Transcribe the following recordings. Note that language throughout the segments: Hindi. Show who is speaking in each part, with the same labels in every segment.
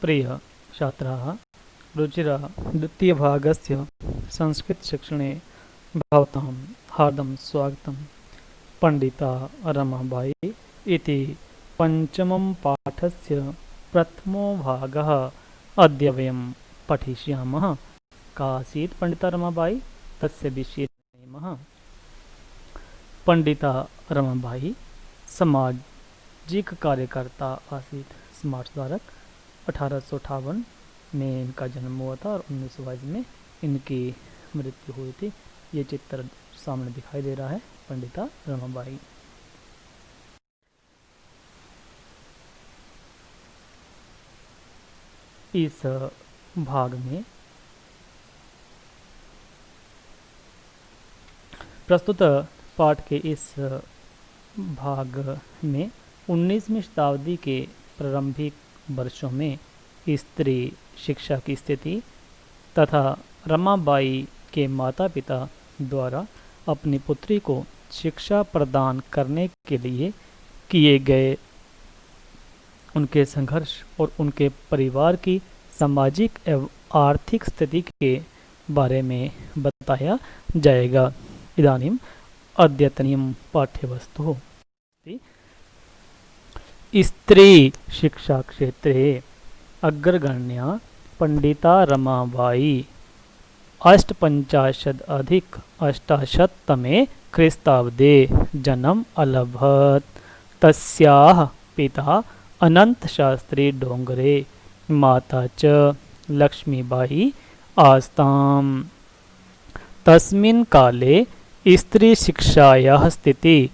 Speaker 1: प्रिय छात्राः, रुचिरः द्वितीयभागस्य संस्कृतशिक्षणे भवतां हार्दं स्वागतं। पंडिता रमाबाई इति पञ्चमं पाठस्य प्रथमो भागः अद्य वयं पठिष्यामः। का आसीत् पंडिता रमाबाई? तस्य विषये जानीमः। पंडिता रमाबाई सामाजिक कार्यकर्ता आसीत्, समाज सुधारक। 1858 में इनका जन्म हुआ था और 1922 में इनकी मृत्यु हुई थी। ये चित्र सामने दिखाई दे रहा है, पंडिता रमाबाई। इस भाग में प्रस्तुत पाठ के इस भाग में 19वीं शताब्दी के प्रारंभिक वर्षों में स्त्री शिक्षा की स्थिति तथा रमाबाई के माता पिता द्वारा अपनी पुत्री को शिक्षा प्रदान करने के लिए किए गए उनके संघर्ष और उनके परिवार की सामाजिक एवं आर्थिक स्थिति के बारे में बताया जाएगा। इदानीम् अद्यतनीयं पाठ्यवस्तुः स्त्री शिक्षा क्षेत्रे अग्रगण्या पंडिता रमाबाई 850-88 ख्रीस्ताब्दे जन्म अलभत। तस्याः पिता अनंत शास्त्री डोंगरे, माता च लक्ष्मीबाई आस्ताम्। तस्मिन् काले स्त्री शिक्षायाः स्थितिः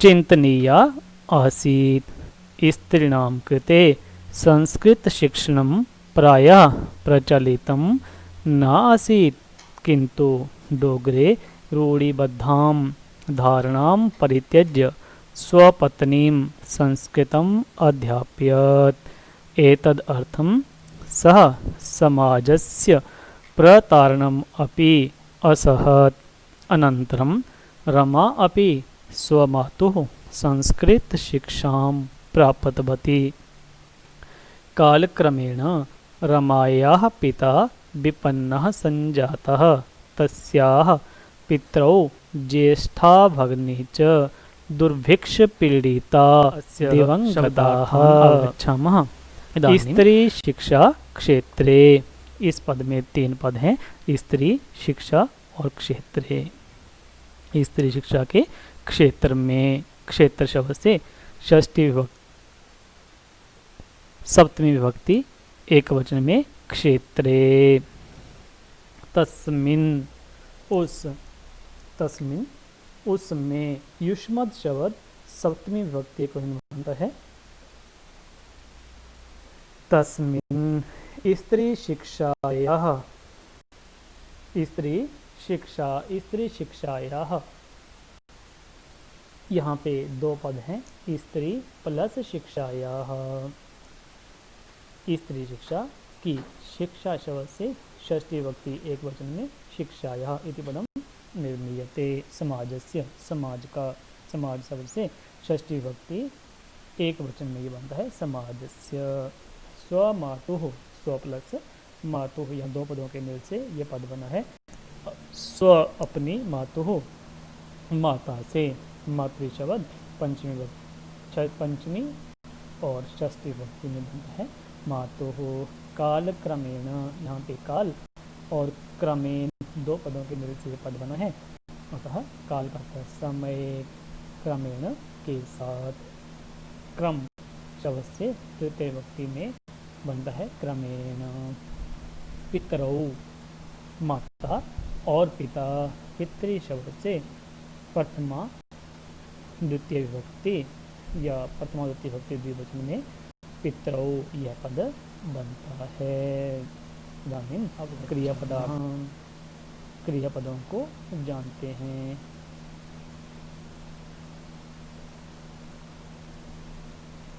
Speaker 1: चिन्तनीया आसीत्। स्त्रीणां कृते संस्कृतशिक्षणं प्रायः प्रचलितं न आसीत्, किन्तु डोगरे रूढिबद्धां धारणां परित्यज्य स्वपत्नीं संस्कृतम् अध्यापयत्। एतदर्थं सः समाजस्य प्रतारणम् अपि असहत्। अनन्तरं रमा अपि स्वमातुः संस्कृतशिक्षां प्राप्तवती। कालक्रमेण रमायाः पिता विपन्नः सञ्जातः। तस्याः पितरौ ज्येष्ठा भगिनी च दुर्भिक्षपीडिता दिवङ्गताः। गच्छामः। स्त्री शिक्षा क्षेत्रे, इस पद में 3 पद हैं, स्त्री शिक्षा और क्षेत्रे। स्त्री शिक्षा के क्षेत्र में, क्षेत्र शब्द से षष्ठी विभक्ति सप्तमी विभक्ति एक वचन में क्षेत्रे। तस्मिन् उसमें युष्मद् शब्द सप्तमी विभक्ति एक वचन बनता है। तस्मिन् स्त्री शिक्षायाः यहाँ पे 2 पद हैं, स्त्री प्लस शिक्षायाः। स्त्री शिक्षा की, शिक्षा शब्द से षष्ठी विभक्ति एक वचन में शिक्षायाः इति पदं निर्मीयते। समाजस्य, समाज शब्द से षष्ठी विभक्ति एक वचन में ये बनता है समाजस्य। स्वमातुः, स्व प्लस मातुः, यह 2 पदों के मेल से ये पद बना है। स्व अपनी, मातुः माता से। मातृ शब्द पंचमी और षष्ठी विभक्ति में बनता है मातुः। काल क्रमेण, यहाँ पे काल और क्रमेण 2 पदों के मेल से पद बना है, अतः काल का समय, क्रमेण के साथ। क्रम शब्द से तृतीय विभक्ति में बनता है क्रमेण। पितरौ, माता और पिता। पितृ शब्द से प्रथमा द्वितीय विभक्ति या प्रथमा द्वितीय विभक्ति द्विवचन में पितरौ यह पद बनता है। इदानीं अब क्रियापदों को जानते हैं।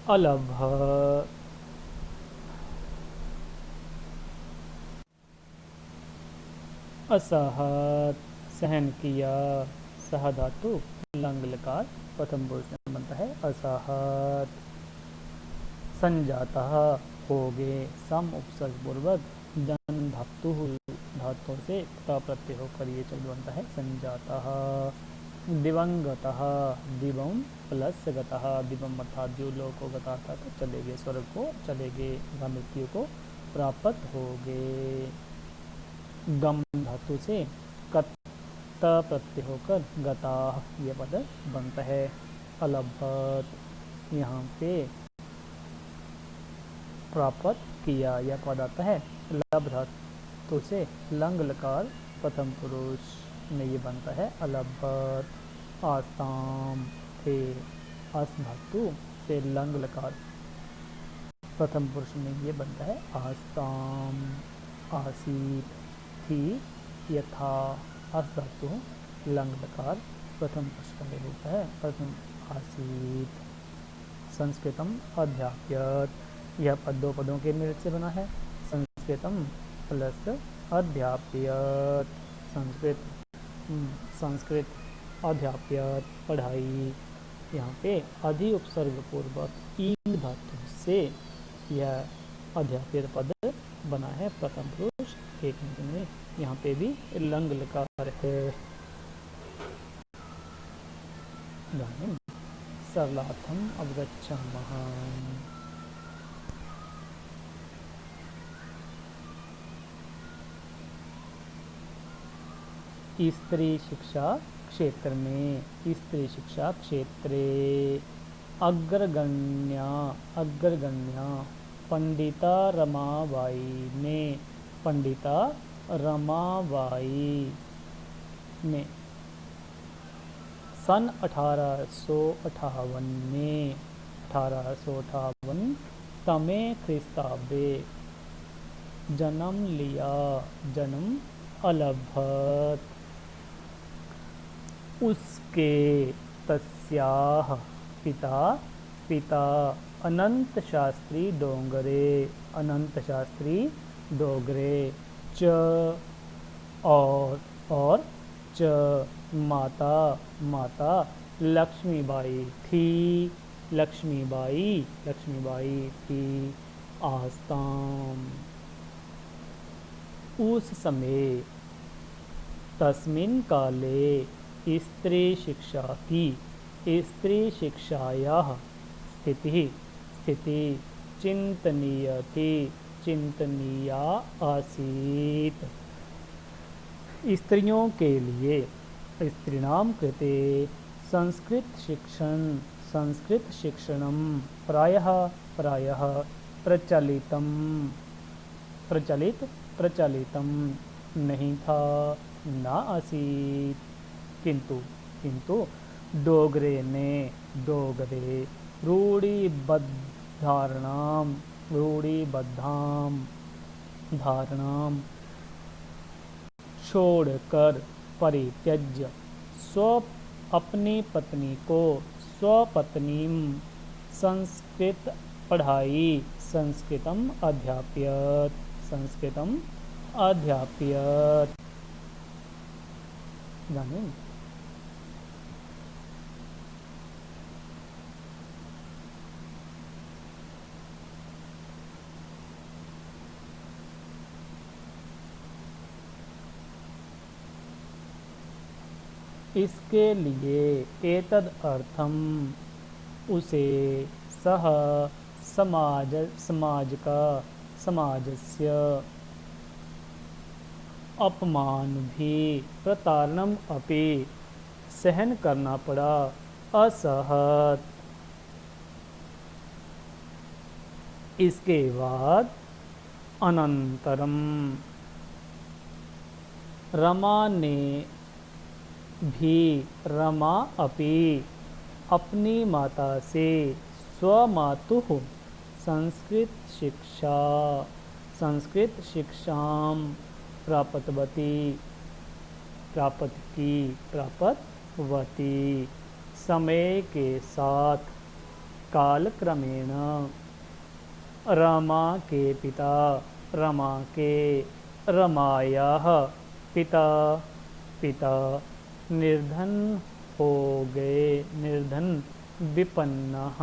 Speaker 1: अलभत, असहत सहन किया। सह धातु लंग लकार प्रथम पुरुष में बनता है असहत। संजातः हो गए। सम उपसर्ग पूर्वक जन धातु से त प्रत्यय होकर ये शब्द बनता है संजाता। दिवंगतः, दिवम प्लस गतः, दिवम अर्थात जो लोग को गता था तो चले गए, स्वर्ग को चले गए, मृत्यु को प्राप्त हो गए। गम धातु से कत प्रत्यय होकर गता यह पद बनता है। अलभत, यहाँ पे प्राप्त किया यह पद आता है। लब धातु से लंग लकार प्रथम पुरुष में ये बनता है अलभत। आसाम थे, अस धातु से लंग लकार प्रथम पुरुष में ये बनता है आसाम। आसीत थी, यथा, अस धातु लंग लकार प्रथम पुरुष का ले होता है प्रथम आसीत। संस्कृतम अध्याप्यत, यह पद दो पदों के मेल से बना है। संस्कृतम प्लस अध्याप्यत, संस्कृत अध्याप्यत पढ़ाई। यहाँ पे अधि उपसर्ग पूर्वक ईंग धातु से यह अध्याप्यत पद बना है प्रथम पुरुष एक में। यहाँ पे भी लंग लकार है। सरलार्थम अवगच्छामः। स्त्री शिक्षा क्षेत्र में, स्त्री शिक्षा क्षेत्रे। अग्रगण्या, अग्रगण्या पंडिता रमाबाई ने, पंडिता रमाबाई ने सन 1858 में, 1858 तमे ख्रीस्ताब्दे जन्म लिया, जन्म अलभत। उसके तस्याह पिता, पिता अनंत शास्त्री डोंगरे, अनंत शास्त्री डोगरे। च और च माता, माता लक्ष्मीबाई थी, लक्ष्मीबाई, लक्ष्मीबाई थी। आस्ताम उस समय, तस्मिन् काले स्त्री शिक्षा की, स्त्री शिक्षायाः स्थिति, स्थिति चिंतनीय थी, चिंतनीया आसीत। स्त्रियों के लिए, स्त्रीणाम कृते संस्कृत शिक्षण, संस्कृत शिक्षणम प्रायः, प्रायः प्रचलितम, प्रचलित, प्रचलितम नहीं था, ना आसीत। किंतु, किंतु डोगरे ने, डोगरे रूढ़िबद्धारणाम, रूढ़िबद्धाम धारणाम छोड़कर, परित्यज्य अपनी पत्नी को, स्वपत्नीम संस्कृत पढ़ाई, संस्कृतम अध्याप्यत, संस्कृतम अध्याप्यत। जाने इसके लिए एतद अर्थम उसे सह समाज, समाज का, समाजस्य अपमान भी, प्रतारणम अपि सहन करना पड़ा, असहत। इसके बाद अनंतरम रमा ने भी, रमा अपि अपनी माता से, स्वमातुः संस्कृत शिक्षा, संस्कृत शिक्षाम प्राप्तवती, प्राप्त की, प्राप्तवती। समय के साथ, कालक्रमेण रमा के पिता, रमा के, रमायाः पिता, पिता निर्धन हो गए, निर्धन विपन्नः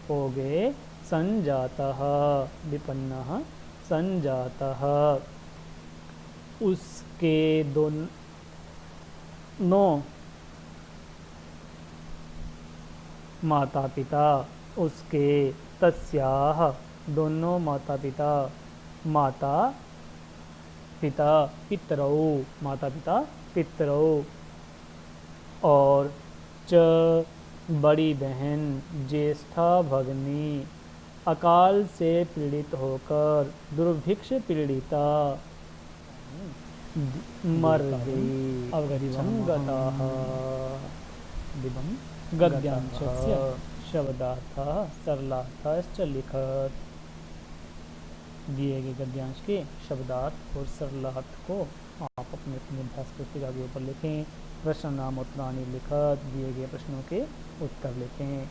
Speaker 1: हो गए, संजातः विपन्नः संजातः उसके दोनों माता पिता उसके तस्याः दोनों माता पिता माता पिता पितरौ माता पिता पितरौ और च बड़ी बहन ज्येष्ठा भगनी अकाल से पीड़ित होकर दुर्भिक्ष पीड़िता मर गई अवगताः गद्यांशस्य शब्दार्थः सरलार्थश्च लिखत। दिए गए गद्यांश के शब्दार्थ और सरलार्थ को आप अपने अभ्यास पुस्तिका के ऊपर लिखें। प्रश्न नाम उत्तराणि लिखत दिए गए प्रश्नों के उत्तर लिखें।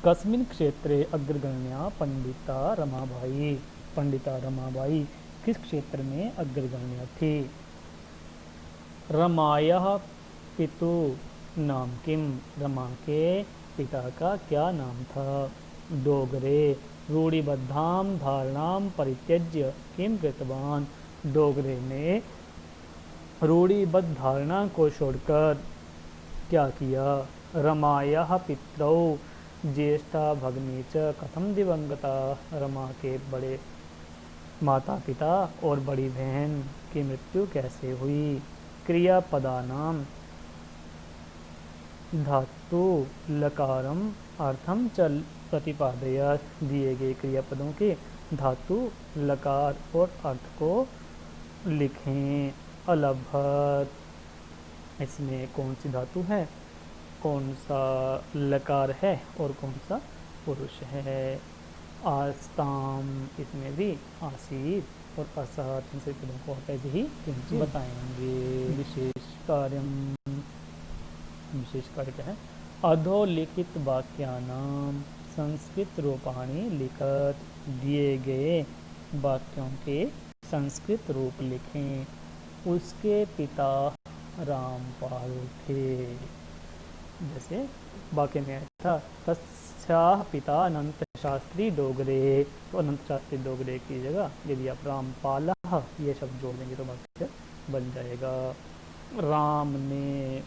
Speaker 1: कस्मिन् क्षेत्रे अग्रगण्या पंडिता रमाबाई किस क्षेत्र में अग्रगण्य थी। रमायाः पितु नाम किम रमा के पिता का क्या नाम था। डोगरे रूढ़िबद्धां धारणां परित्यज्य किम कृतवान डोगरे ने रूढ़िबद्ध धारणा को छोड़कर क्या किया। रमायाः पितरौ ज्येष्ठा भगिनी च कथम दिवंगता रमा के बड़े माता पिता और बड़ी बहन की मृत्यु कैसे हुई। क्रियापदानां धातु लकारम अर्थम चल प्रतिपादय दिए गए क्रियापदों के धातु लकार और अर्थ को लिखें। अलभत इसमें कौन सी धातु है, कौन सा लकार है और कौन सा पुरुष है। आस्ताम इसमें भी आसीत और असहत इन सभी पदों को आप ऐसे ही बताएंगे। विशेष कार्य क्या है। अधोलिखित वाक्यानाम संस्कृत रूपाणि लिखत दिए गए वाक्यों के संस्कृत रूप लिखें। उसके पिता रामपाल थे। जैसे वाक्य में था तस्याः पिता अनंत शास्त्री डोगरे, तो अनंत शास्त्री डोगरे की जगह यदि आप रामपालः ये शब्द जोड़ देंगे तो वाक्य बन जाएगा। राम ने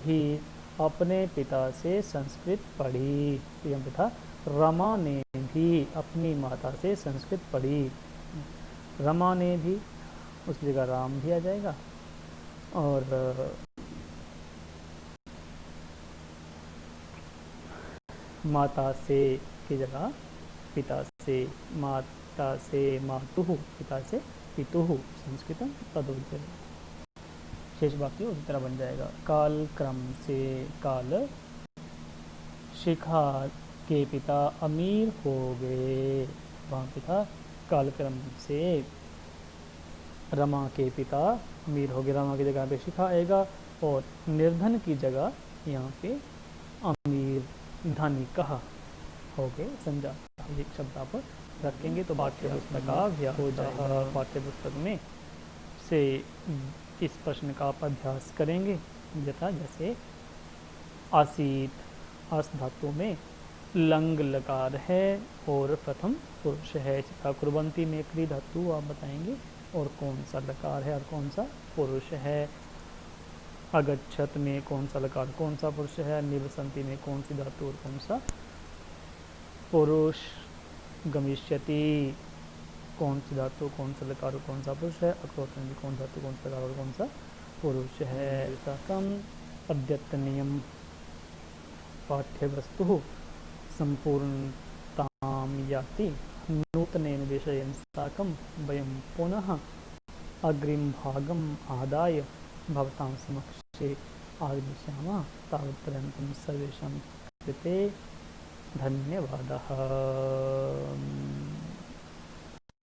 Speaker 1: भी अपने पिता से संस्कृत पढ़ी। यह था रमा ने भी अपनी माता से संस्कृत पढ़ी। रमा ने भी उसकी जगह राम भी आ जाएगा और माता से की जगह पिता से, माता से मातुः पिता से पितुः संस्कृतम तदुच्यते। शेष वाक्य उसी तरह बन जाएगा। काल क्रम से काल शिखा के पिता अमीर हो गए। वहाँ पे था कालक्रम से रमा के पिता अमीर हो गए। रमा की जगह पे शिखा आएगा और निर्धन की जगह यहाँ पे अमीर धनिकः हो गए संजा। एक शब्द आप रखेंगे तो पाठ्य पुस्तक का अभ्यास हो जाएगा। पाठ्य पुस्तक में से इस प्रश्न का आप अभ्यास करेंगे यथा जैसे आसीत आस धातु में लंग लकार है और प्रथम पुरुष है। कुर्वंती में क्री धातु आप बताएंगे और कौन सा लकार है और कौन सा पुरुष है। अगच्छत में कौन सा लकार कौन सा पुरुष है। निवसंती में कौन सी धातु और कौन सा पुरुष। गमिष्यति कौन सी धातु कौन सा लकार और कौन सा पुरुष है। अक्रोतन में कौन धातु कौन सा लकार और कौन सा पुरुष है। साकम अद्यतनियम पाठ्यवस्तु संपूर्णतां याति नूतनेन विषयेन साकं वयं पुनः अग्रिमभागम् आदाय भवतां समक्षे आगमिष्यामः। तावत्पर्यन्तं सर्वेषां कृते धन्यवादः।